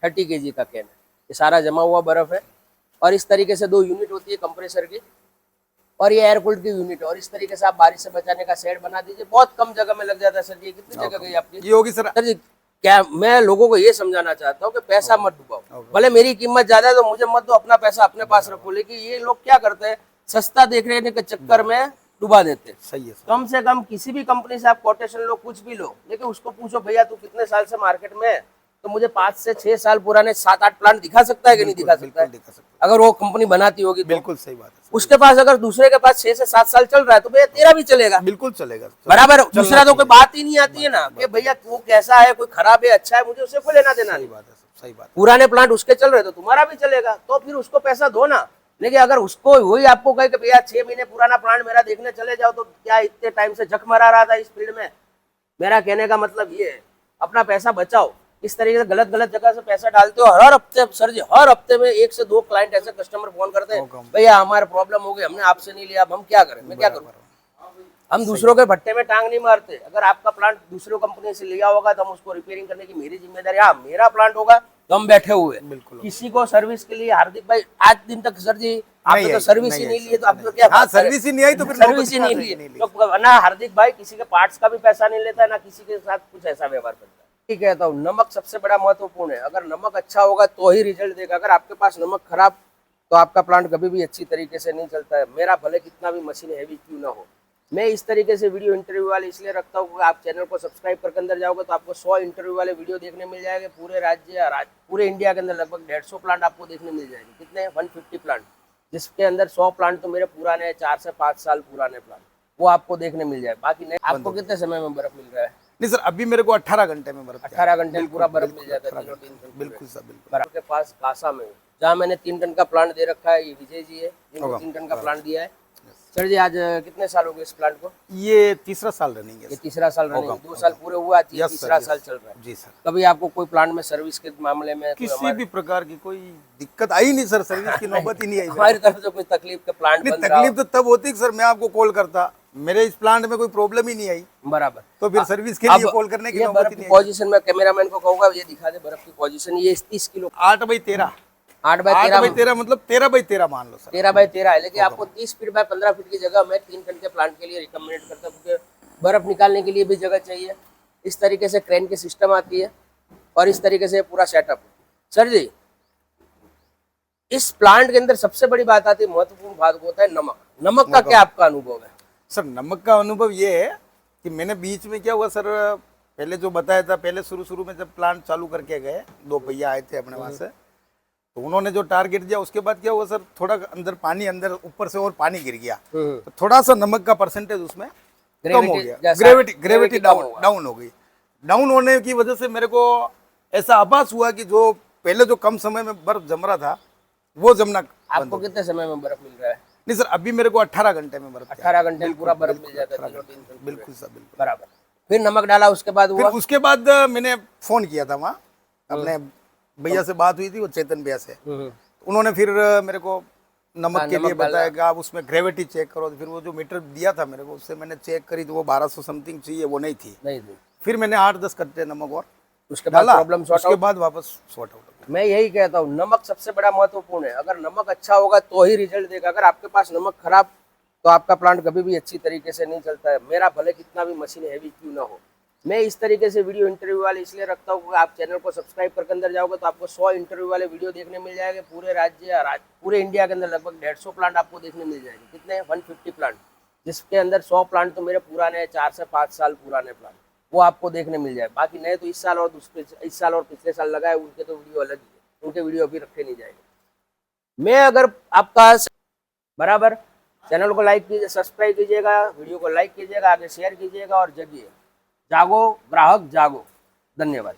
30 kg का can है, ये सारा जमा हुआ बर्फ है। और इस तरीके से 2 यूनिट होती है कंप्रेसर की, और ये एयर कूल्ड की यूनिट है। और इस तरीके से आप बारिश से बचाने का सेट बना दीजिए, बहुत कम जगह में लग जाता है सर जी। कितनी जगह गई आपकी? ये होगी सर। सर जी क्या मैं लोगों को ये समझाना चाहता हूँ कि पैसा मत डुबाओ, भले मेरी कीमत ज्यादा है तो मुझे मत दो, अपना पैसा अपने पास रखो। लेकिन ये लोग क्या करते हैं, सस्ता देख रहे के चक्कर में डुबा देते हैं। सही है सर। कम से कम किसी भी कंपनी से आप कोटेशन लो, कुछ भी लो, लेकिन उसको पूछो भैया तू कितने साल से मार्केट में है, तो मुझे 5 से 6 साल पुराने 7-8 प्लांट दिखा सकता है कि नहीं दिखा सकता है? दिखा सकता है। अगर वो कंपनी बनाती होगी तो। बिल्कुल सही बात है। उसके पास अगर दूसरे के पास 6 से 7 साल चल रहा है तो भैया तेरा भी चलेगा। बिल्कुल चलेगा बराबर। दूसरा तो कोई बात ही नहीं आती है ना कि भैया वो कैसा है, कोई खराब है, अच्छा है, मुझे उससे कोई लेना देना नहीं। सही बात है, सही बात है। पुराने प्लांट उसके चल रहे तो तुम्हारा भी चलेगा, तो फिर उसको पैसा दो ना। लेकिन अगर उसको वही आपको कहे कि भैया 6 महीने पुराना प्लांट मेरा देखने चले जाओ, तो क्या इतने टाइम से झक मरा रहा था इस फील्ड में? मेरा कहने का मतलब ये है, अपना पैसा बचाओ। इस तरीके से गलत गलत जगह से पैसा डालते हो। हर हफ्ते सर जी, हर हफ्ते में 1 से 2 क्लाइंट ऐसे कस्टमर फोन करते हैं, भैया हमारे प्रॉब्लम हो गई, हमने आपसे नहीं लिया, अब हम क्या करें? मैं क्या करूँ? हम दूसरों के भट्टे में टांग नहीं मारते। अगर आपका प्लांट दूसरे कंपनी से लिया होगा तो हम उसको रिपेयरिंग करने की मेरी जिम्मेदारी। हाँ, मेरा प्लांट होगा तो हम बैठे हुए। किसी को सर्विस के लिए हार्दिक भाई आज दिन तक सर जी आपने तो सर्विस ही नहीं ली है, तो आप तो क्या? हाँ, सर्विस ही नहीं आई तो फिर सर्विस ही नहीं ली तो ना हार्दिक भाई किसी के पार्ट्स का भी पैसा नहीं लेता, ना किसी के साथ कुछ ऐसा व्यवहार करता है। ठीक कहता हूँ, नमक सबसे बड़ा महत्वपूर्ण है। अगर नमक अच्छा होगा तो ही रिजल्ट देगा। अगर आपके पास नमक खराब तो आपका प्लांट कभी भी अच्छी तरीके से नहीं चलता है। मेरा भले कितना भी मशीन हैवी क्यों ना हो, मैं इस तरीके से वीडियो इंटरव्यू वाले इसलिए रखता हूँ कि आप चैनल को सब्सक्राइब करके अंदर जाओगे तो आपको 100 इंटरव्यू वाले वीडियो देखने मिल जाएंगे। पूरे पूरे इंडिया के अंदर लगभग 150 प्लांट आपको देखने मिल जाएंगे। कितने? 150 प्लांट, जिसके अंदर 100 प्लांट तो मेरे पुराने हैं, 4 से 5 साल पुराने प्लांट, वो आपको देखने मिल जाए। बाकी नहीं। आपको कितने समय में बर्फ मिल रहा है? नहीं सर, अभी मेरे को 18 घंटे में बर्फ, 18 घंटे में पूरा बर्फ मिल जाता है। बिल्कुल सर, बिल्कुल। बर्फ के पास कासा में जहाँ मैंने 3 टन का प्लांट दे रखा है, ये विजय जी है जिनको 3 टन का प्लांट दिया है। सर जी आज कितने साल हो गए इस प्लांट को? ये तीसरा साल रनिंग है। ये तीसरा साल रनिंग, 2 साल पूरे हुआ, तीसरा साल चल रहा है। जी सर। कभी आपको कोई प्लांट में सर्विस के मामले में किसी भी प्रकार की कोई दिक्कत आई नहीं सर, सर्विस की नौबत ही नहीं आई। हमारी तरफ से कोई तकलीफ के प्लांट बंद रहा? तकलीफ तो तब होती सर, मैं आपको कॉल करता, मेरे इस प्लांट में कोई प्रॉब्लम ही नहीं आई। बराबर। तो फिर सर्विस के लिए कॉल करने की नौबत ही नहीं आई। पोजीशन में कैमरामैन को कहूंगा ये दिखा दे बर्फ की पोजीशन। ये 30 किलो 8x13 8x13 मतलब 13x13 मान लो सर। 13x13 है, लेकिन आपको 30 फीट बाय 15 फीट की जगह मैं 3 टन के प्लांट के लिए रिकमेंड करता हूँ, क्योंकि बर्फ निकालने के लिए भी जगह चाहिए। इस तरीके से क्रेन की सिस्टम आती है और इस तरीके से पूरा सेटअप। सर जी इस प्लांट के अंदर सबसे बड़ी बात आती है, महत्वपूर्ण बात होता है नमक। नमक का क्या आपका अनुभव है? सर नमक का अनुभव ये है कि मैंने बीच में क्या हुआ सर, पहले जो बताया था, पहले शुरू में जब प्लांट चालू करके गए, 2 भैया आए थे अपने वहां से, तो उन्होंने जो टारगेट दिया उसके बाद क्या हुआ सर, थोड़ा अंदर पानी, अंदर ऊपर से और पानी गिर गया, तो थोड़ा सा नमक का परसेंटेज उसमें कम हो गया। ग्रेविटी डाउन हो गई। डाउन होने की वजह से मेरे को ऐसा आभास हुआ कि जो पहले जो कम समय में बर्फ जम रहा था वो जमना। आपको कितने समय में बर्फ मिल रहा है? नहीं सर, अभी मेरे को 18 घंटे में बर्फ, 18 घंटे में पूरा बर्फ मिल जाता है। बिल्कुल सर, बिल्कुल। बराबर। फिर नमक डाला, उसके बाद हुआ? फिर उसके बाद मैंने फोन किया था वहाँ, अपने भैया से बात हुई थी, वो चेतन भैया से। उन्होंने फिर मेरे को नमक के लिए बताया कि आप उसमें ग्रेविटी चेक करो। तो फिर वो जो मीटर दिया था मेरे को, उससे मैंने चेक करी तो वो 1200 समथिंग चाहिए, वो नहीं थी। फिर मैंने 8-10 कट्टे नमक और उसके बाद प्रॉब्लम सॉर्ट आउट। उसके बाद वापस सॉर्ट आउट। मैं यही कहता हूँ, नमक सबसे बड़ा महत्वपूर्ण है। अगर नमक अच्छा होगा तो ही रिजल्ट देगा। अगर आपके पास नमक खराब तो आपका प्लांट कभी भी अच्छी तरीके से नहीं चलता है। मेरा भले कितना भी मशीन हैवी क्यों ना हो, मैं इस तरीके से वीडियो इंटरव्यू वाले इसलिए रखता हूँ कि आप चैनल को सब्सक्राइब करके अंदर जाओगे तो आपको 100 इंटरव्यू वाले वीडियो देखने मिल जाएंगे। पूरे इंडिया के अंदर लगभग 150 प्लांट आपको देखने मिल जाएंगे। कितने? 150 प्लांट, जिसके अंदर 100 प्लांट तो मेरे पुराने हैं, 4 से 5 साल पुराने प्लांट, वो आपको देखने मिल जाए। बाकी नए तो इस साल और पिछले साल लगाए, उनके तो वीडियो अलग ही है, उनके वीडियो अभी रखे नहीं जाएंगे। मैं अगर आपका बराबर, चैनल को लाइक कीजिए, सब्सक्राइब कीजिएगा, वीडियो को लाइक कीजिएगा, आगे शेयर कीजिएगा और जगिए। जागो ग्राहक जागो। धन्यवाद।